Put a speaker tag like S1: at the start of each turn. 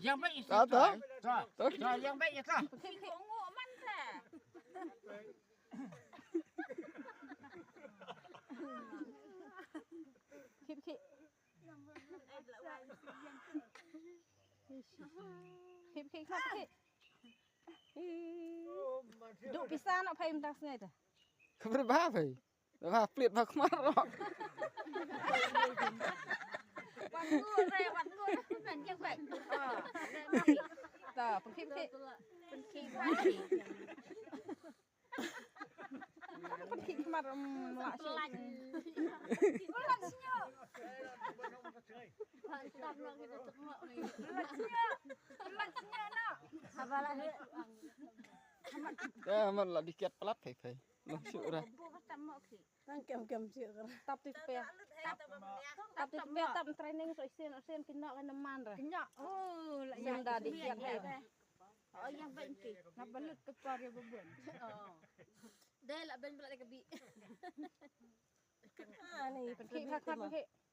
S1: ยังไม่อีก
S2: Đó, đó.
S1: Rồiยังไม่อีกซะ
S3: ขี้ของงูมันแท้ขี้ขี้ครับขี้ดุពិសានអភ័យមិនតាស្ងេត
S2: Khबर ba phải. Ba pliet ba kemar.
S3: วันงูเรวันงูมันยังไงต่อเป็นขี้เป็นขี้บ้านเป็นขี้มาละชิลันลันชิโยตามเราkita tengok niลันชิโยnak apa lah
S2: Ya, man la dikit pelat phải. Nó chịu ra.
S3: Nang kem sik tap ti pe tap ti pe tap training so sen kena kan man ra kena la yang dah dikiat hai yang ben ki na balut ke par ya bebun dai la ben pula ke bi ni pen ki khak khak